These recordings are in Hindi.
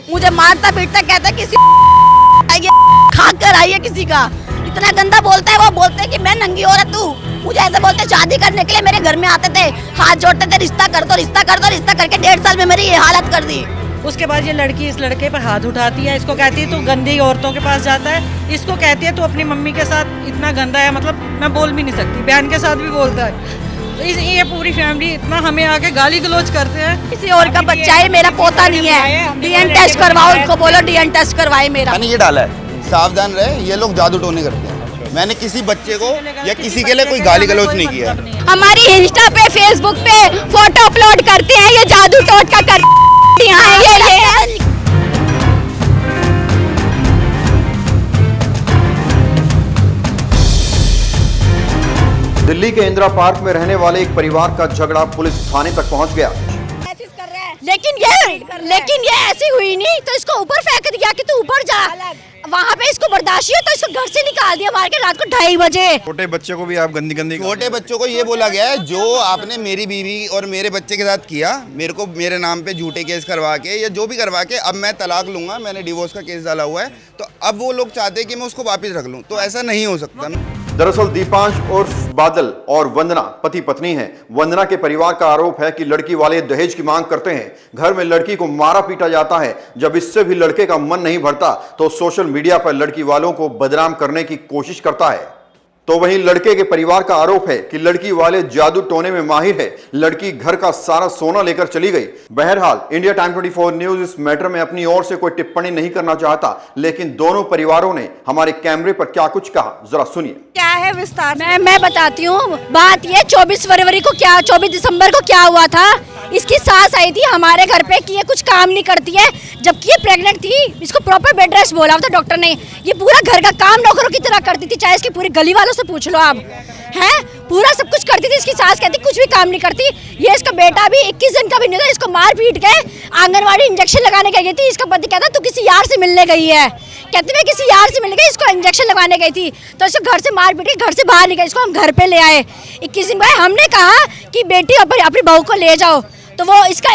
मुझे मारता पीटता, कहता किसी खा कर आई है किसी का। इतना गंदा बोलता है। वो बोलते हैं कि मैं नंगी औरत हूँ। मुझे ऐसे बोलते शादी करने के लिए मेरे घर में आते थे, हाथ जोड़ते थे, रिश्ता कर दो रिश्ता कर दो। रिश्ता करके 1.5 साल में मेरी ये हालत कर दी। उसके बाद ये लड़की इस लड़के पर हाथ उठाती है, इसको कहती है तू गंदी औरतों के पास जाता है, इसको कहती है तू अपनी मम्मी के साथ इतना गंदा है, मतलब मैं बोल भी नहीं सकती, बहन के साथ भी बोलता है। ये पूरी फैमिली इतना हमें आके गाली गलौज करते हैं। किसी और का बच्चा है, मेरा पोता नहीं है। डीएन टेस्ट करवाओ, उनको बोलो डीएन टेस्ट करवाए मेरा। मैंने ये डाला है, सावधान रहे, ये लोग जादू टोने करते हैं। मैंने किसी बच्चे को या किसी के लिए कोई गाली गलौज नहीं किया। हमारी इंस्टा पे फेसबुक पे फोटो अपलोड करते हैं, ये जादू टोटका करते हैं। ये दिल्ली के इंदिरा पार्क में रहने वाले एक परिवार का झगड़ा पुलिस थाने तक पहुंच गया। लेकिन ये ऐसी हुई नहीं तो इसको ऊपर फेंक दिया कि तू ऊपर जा। वहाँ पे इसको बर्दाश्त हो तो इसको घर से निकाल दिया मार के रात को 2:30 बजे। छोटे बच्चे को भी आप गंदी छोटे बच्चों को ये बोला गया है, जो आपने मेरी बीवी और मेरे बच्चे के साथ किया, मेरे को मेरे नाम पे झूठे केस करवा के या जो भी करवा के अब मैं तलाक लूंगा, मैंने डिवोर्स का केस डाला हुआ है, तो अब वो लोग चाहते हैं कि मैं उसको वापस रख लूं, तो ऐसा नहीं हो सकता। दरअसल दीपांश उर्फ बादल और वंदना पति पत्नी हैं। वंदना के परिवार का आरोप है कि लड़की वाले दहेज की मांग करते हैं। घर में लड़की को मारा पीटा जाता है। जब इससे भी लड़के का मन नहीं भरता तो सोशल मीडिया पर लड़की वालों को बदनाम करने की कोशिश करता है। तो वहीं लड़के के परिवार का आरोप है कि लड़की वाले जादू टोने में माहिर है। लड़की घर का सारा सोना लेकर चली गई। बहरहाल इंडिया टाइम 24 न्यूज इस मैटर में अपनी ओर से कोई टिप्पणी नहीं करना चाहता, लेकिन दोनों परिवारों ने हमारे कैमरे पर क्या कुछ कहा, जरा सुनिए। क्या है विस्तार मैं बताती हूँ। बात ये 24 फरवरी को 24 दिसंबर को क्या हुआ था। इसकी सास आई थी हमारे घर पे कि ये कुछ काम नहीं करती है, जबकि ये प्रेग्नेंट थी। इसको प्रॉपर बेड रेस्ट बोला था डॉक्टर ने। ये पूरा घर का काम नौकरों की तरह करती थी, चाहे इसकी पूरी गली वालों से पूछ लो आप, हैं पूरा सब कुछ करती थी। इसकी सास कहती कुछ भी काम नहीं करती। ये इसका बेटा भी 21 दिन का भी नहीं था, इसको मार पीट के आंगनवाड़ी इंजेक्शन लगाने गई थी। इसका पति कहता तू किसी यार से मिलने गई है, कहती मैं किसी यार से मिलने गई, इसको इंजेक्शन लगाने गई थी, तो इसको घर से मार पीट के घर से बाहर निकले। इसको हम घर पे ले आए 21 दिन बाद। हमने कहा कि बेटी अपनी बहू को ले जाओ, तो वो इसका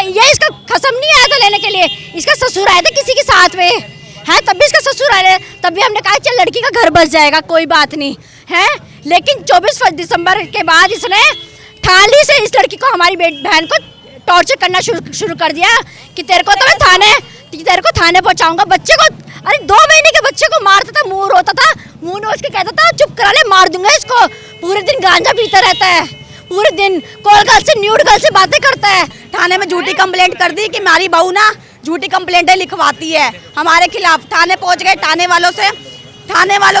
खसम नहीं आया था लेने के लिए, इसका ससुर आया था किसी के साथ में है, तब भी इसका ससुर आया, तब भी हमने कहा चल लड़की का घर बस जाएगा, कोई बात नहीं है। लेकिन 24 दिसंबर के बाद इसने थाली से इस लड़की को, हमारी बहन को टॉर्चर करना शुरू कर दिया कि तेरे को थाने पहुंचाऊंगा। बच्चे को, अरे 2 महीने के बच्चे को मारता था, मुंह रोता था, मुंह नोच के कहता था चुप करा ले, मार दूंगा इसको। पूरे दिन गांजा पीता रहता है, पूरे दिन कॉल गर्ल से न्यूड गर्ल से बातें करता है। थाने में झूठी कंप्लेंट कर दी कि हमारी बहू ना झूठी कंप्लेंटें लिखवाती है हमारे खिलाफ। थाने पहुंच गए, थाने वालों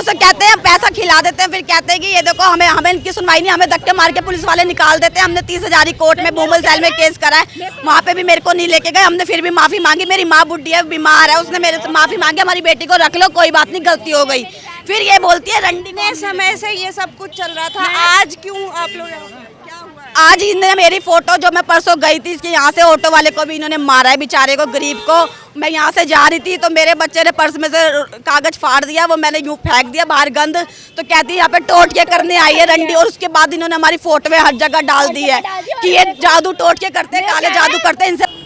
से कहते हैं पैसा खिला देते हैं, फिर कहते हैं कि ये देखो हमें इनकी सुनवाई नहीं, हमें धक्के मार के पुलिस वाले निकाल देते हैं। हमने 30,000 कोर्ट में बोमल सेल में केस करा है, वहाँ पे भी मेरे को नहीं लेके गए। हमने फिर भी माफी मांगी। मेरी माँ बुढ़ी है, बीमार है, उसने मेरे से माफी मांगी, हमारी बेटी को रख लो, कोई बात नहीं, गलती हो गई। फिर ये बोलती है रंडी ने समय से ये सब कुछ चल रहा था, आज क्यों आप लोग क्या हुआ? आज इन्होंने मेरी फोटो, जो मैं परसों गई थी इसके यहाँ से, ऑटो वाले को भी इन्होंने मारा है बेचारे को, गरीब को। मैं यहाँ से जा रही थी तो मेरे बच्चे ने पर्स में से कागज फाड़ दिया, वो मैंने यूँ फेंक दिया बाहर गंद, तो कहती है यहाँ पे टोटके करने आई है रंडी। और उसके बाद इन्होंने हमारी फोटो में हर जगह डाल दी है कि ये जादू टोटके करते हैं, काले जादू करते हैं। इनसे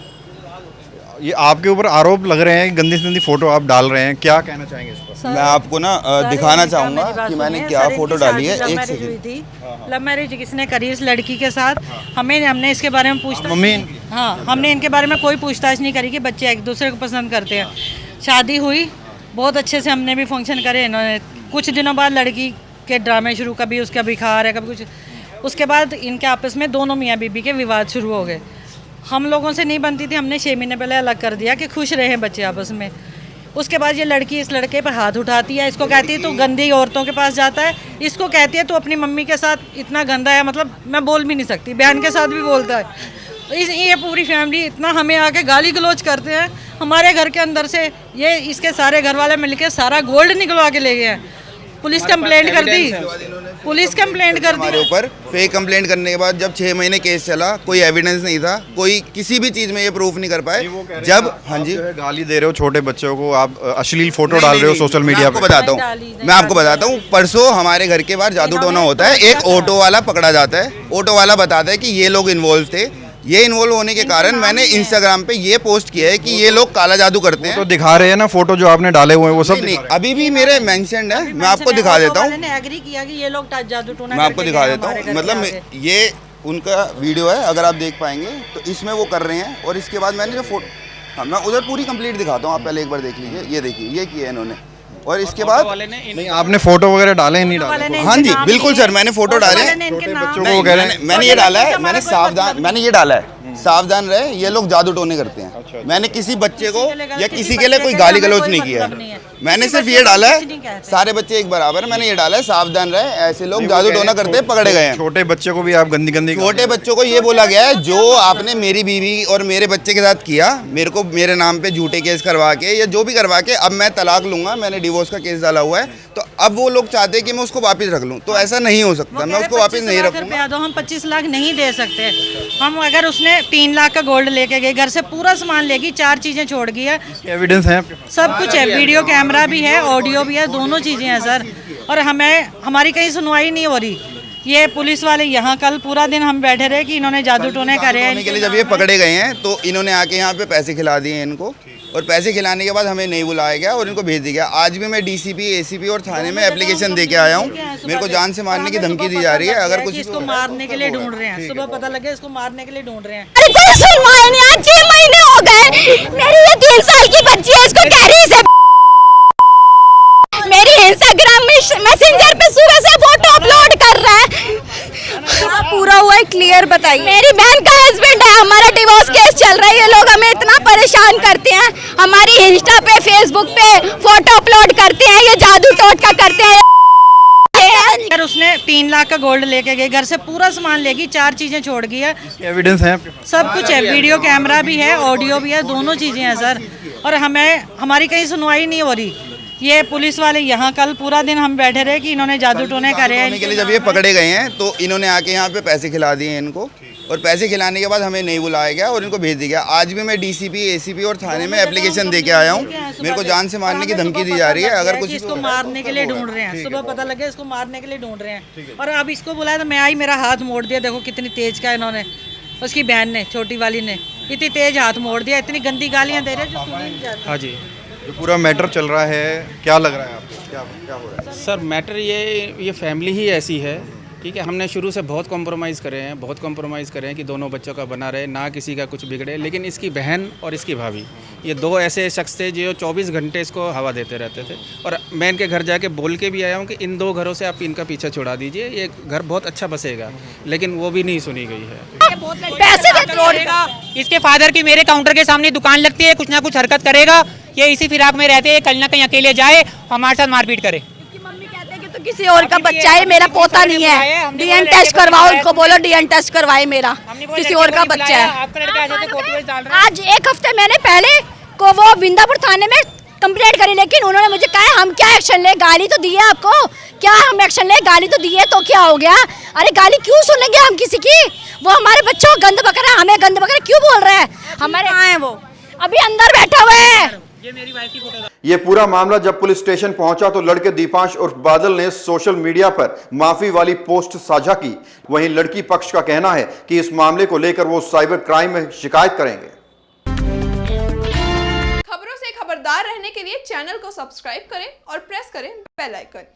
ये आपके ऊपर आरोप लग रहे हैं, गंदी से गंदी फोटो आप डाल रहे हैं, क्या कहना चाहेंगे इस पर? मैं आपको ना दिखाना चाहूंगा कि मैंने क्या फोटो डाली है। एक सेकंड। लव मैरिज किसने करी इस लड़की के साथ, हमने इसके बारे में पूछताछ, मम्मी हाँ हमने इनके बारे में कोई पूछताछ नहीं करी कि बच्चे एक दूसरे को पसंद करते हैं। शादी हुई, बहुत अच्छे से हमने भी फंक्शन करे। इन्होंने कुछ दिनों बाद लड़की के ड्रामे शुरू, कभी उसका बुखार है, कभी कुछ। उसके बाद इनके आपस में दोनों मियाँ बीबी के विवाद शुरू हो गए। हम लोगों से नहीं बनती थी, हमने 6 महीने पहले अलग कर दिया कि खुश रहे बच्चे आपस में। उसके बाद ये लड़की इस लड़के पर हाथ उठाती है, इसको कहती है तू गंदी औरतों के पास जाता है, इसको कहती है तू अपनी मम्मी के साथ इतना गंदा है, मतलब मैं बोल भी नहीं सकती, बहन के साथ भी बोलता है। ये पूरी फैमिली इतना हमें आके गाली गलौज करते हैं। हमारे घर के अंदर से ये इसके सारे घर वाले मिलके सारा गोल्ड निकलवा के ले गए हैं। पुलिस कंप्लेंट कर दी, पुलिस कंप्लेंट कर दी हमारे ऊपर। फेक कंप्लेंट करने के बाद जब 6 महीने केस चला, कोई एविडेंस नहीं था, कोई किसी भी चीज में ये प्रूफ नहीं कर पाए। जब हाँ जी गाली दे रहे हो छोटे बच्चों को, आप अश्लील फोटो डाल रहे हो सोशल मीडिया पे। मैं आपको बताता हूँ, परसों हमारे घर के बाहर जादू टोना होता है। एक ऑटो वाला पकड़ा जाता है, ऑटो वाला बताता है कि ये लोग इन्वॉल्व थे, ये इन्वॉल्व होने के कारण मैंने इंस्टाग्राम पे ये पोस्ट किया है कि ये लोग काला जादू करते तो हैं। दिखा रहे हैं ना फोटो जो आपने डाले हुए हैं वो सब नहीं, दिखा रहे अभी भी मेरे मेंशन्ड है, मैं आपको दिखा देता हूँ, ने एग्री किया कि ये लोग जादू टोना मैं आपको करके दिखा गए देता हमारे हूँ। घर के मतलब आगे। ये उनका वीडियो है, अगर आप देख पाएंगे तो इसमें वो कर रहे हैं। और इसके बाद मैंने जो फोटो, हाँ मैं उधर पूरी कंप्लीट दिखाता हूँ, आप पहले एक बार देख लीजिए। ये देखिए ये किया है इन्होंने, और इसके बाद हैं। नहीं आपने फोटो वगैरह डाले नहीं डाले? वाले ने हाँ इनके जी नाम बिल्कुल लिए, सर, मैंने फोटो ऑटो डाले वाले ने इनके छोटे नाम बच्चों लिए। को कह रहे हैं। मैंने ये डाला है, हमारे मैंने कोई सावधान, मतलब मैंने ये डाला है सावधान रहे, ये लोग जादू टोने करते हैं। मैंने किसी बच्चे को या किसी के लिए कोई गाली गलौज नहीं किया है, मैंने सिर्फ ये डाला है सारे बच्चे एक बराबर है। मैंने ये डाला है सावधान रहे, ऐसे लोग जादू टोना करते हैं पकड़े गए हैं। छोटे बच्चे को भी आप गंदी गंदी छोटे बच्चों को ये बोला गया है, जो आपने मेरी बीवी और मेरे बच्चे के साथ किया, मेरे को मेरे नाम पे झूठे केस करवा के या जो भी करवा के, अब मैं तलाक लूंगा, मैंने डिवोर्स का केस डाला हुआ है, तो अब वो लोग चाहते हैं कि मैं उसको वापस रख लूं, तो ऐसा नहीं हो सकता, मैं उसको वापस नहीं रखूंगा। दो हम 25 लाख नहीं दे सकते। हम अगर उसने 3 लाख का गोल्ड लेके गई, घर से पूरा सामान लेगी, 4 चीजें छोड़ गई है, एविडेंस है आपके पास? सब कुछ है, वीडियो कैमरा भी है, ऑडियो भी है, दोनों चीजें हैं सर। और हमारी कहीं सुनवाई नहीं हो रही। ये पुलिस वाले यहाँ कल पूरा दिन हम बैठे रहे कि इन्होंने जादू टोने करे हैं। के लिए जब ये पकड़े गए हैं तो इन्होंने आके यहाँ पे पैसे खिला दिए इनको, और पैसे खिलाने के बाद हमें नहीं बुलाया गया और इनको भेज दिया गया। आज भी मैं डीसीपी, एसीपी और थाने में एप्लीकेशन दे के आया हूँ। मेरे को जान से मारने की धमकी दी जा रही है। अगर कुछ इसको मारने के लिए ढूंढ रहे हैं, सुबह पता लगे इसको मारने के लिए ढूंढ रहे हैं। अरे कोई सुनवाई नहीं, आज 6 महीने हो गए। मेरी ये 3 साल की बच्ची है, इसको कह रही है मेरी इंस्टाग्राम में मैसेंजर पे सुबह से फोटो अपलोड कर रहा है। पूरा हुआ है, क्लियर बताइए। मेरी बहन का हस्बैंड है, हमारा डिवोर्स केस चल रहा है। ये लोग हमें इतना परेशान करते हैं, हमारी इंस्टा पे फेसबुक पे फोटो अपलोड करते हैं, ये जादू टोटका करते हैं। अगर उसने 3 लाख का गोल्ड लेके गई, घर से पूरा सामान लेगी, 4 चीजें छोड़ गई है, एविडेंस है आपके पास? सब कुछ है, वीडियो कैमरा भी है, ऑडियो भी है, दोनों चीजें हैं सर। और हमारी कहीं सुनवाई नहीं हो रही। ये पुलिस वाले यहाँ कल पूरा दिन हम बैठे रहे कि इन्होंने जादू टोने करे हैं। के लिए जब ये पकड़े गए हैं तो इन्होंने आके यहाँ पे पैसे खिला दिए इनको, और पैसे खिलाने के बाद हमें नहीं बुलाया गया और इनको भेज दिया गया। आज भी मैं डीसीपी, एसीपी और थाने में एप्लीकेशन दे के आया हूँ। मेरे को जान से मारने की धमकी दी जा रही है। अगर कुछ इसको मारने के लिए ढूंढ रहे हैं, सुबह पता लगे इसको मारने के लिए ढूंढ रहे हैं। और अब इसको बुलाया तो मैं आई, मेरा हाथ मोड़ दिया। देखो कितनी तेज का इन्होंने, उसकी बहन ने, छोटी वाली ने इतनी तेज हाथ मोड़ दिया, इतनी गंदी गालियाँ दे रहे हैं जो सुनी नहीं जाती। हाँ जी, जो पूरा मैटर चल रहा है, क्या लग रहा है आपको? क्या हो रहा है? सर मैटर ये फैमिली ही ऐसी है, ठीक है। हमने शुरू से बहुत कॉम्प्रोमाइज़ करे हैं कि दोनों बच्चों का बना रहे, ना किसी का कुछ बिगड़े। लेकिन इसकी बहन और इसकी भाभी, ये 2 ऐसे शख्स थे जो 24 घंटे इसको हवा देते रहते थे। और मैं इनके घर जाके बोल के भी आया हूँ कि इन 2 घरों से आप इनका पीछा छुड़ा दीजिए, ये घर बहुत अच्छा बसेगा, लेकिन वो भी नहीं सुनी गई है। पैसे देते इसके फादर की मेरे काउंटर के सामने दुकान लगती है, कुछ ना कुछ हरकत करेगा। ये इसी फिराक में रहते हैं, कल ना कहीं अकेले जाए, हमारे साथ मारपीट करे। मम्मी कहते हैं कि तो किसी और का बच्चा है, मेरा पोता नहीं है। डीएन टेस्ट करवाओ, उनको बोलो डीएन टेस्ट करवाए, मेरा किसी और का बच्चा है। आपका लड़का ऐसे फोटो डाल रहा है। आज 1 हफ्ते मैंने पहले को वो विंदापुर थाने में कंप्लेंट करी, लेकिन उन्होंने मुझे कहा हम क्या एक्शन ले, गाली तो दी है आपको, क्या हम एक्शन ले, गाली तो दी है तो क्या हो गया। अरे गाली क्यों सुनेंगे हम किसी की? वो हमारे बच्चों को गंद बकरा, हमें गंद बकरा क्यों बोल रहे हैं? हमारे कहाँ है वो? अभी अंदर बैठा हुआ है। ये मेरी वाइफ की फोटो। ये पूरा मामला जब पुलिस स्टेशन पहुंचा तो लड़के दीपांश उर्फ बादल ने सोशल मीडिया पर माफी वाली पोस्ट साझा की। वहीं लड़की पक्ष का कहना है कि इस मामले को लेकर वो साइबर क्राइम में शिकायत करेंगे। खबरों से खबरदार रहने के लिए चैनल को सब्सक्राइब करें और प्रेस करें बेल आइकन।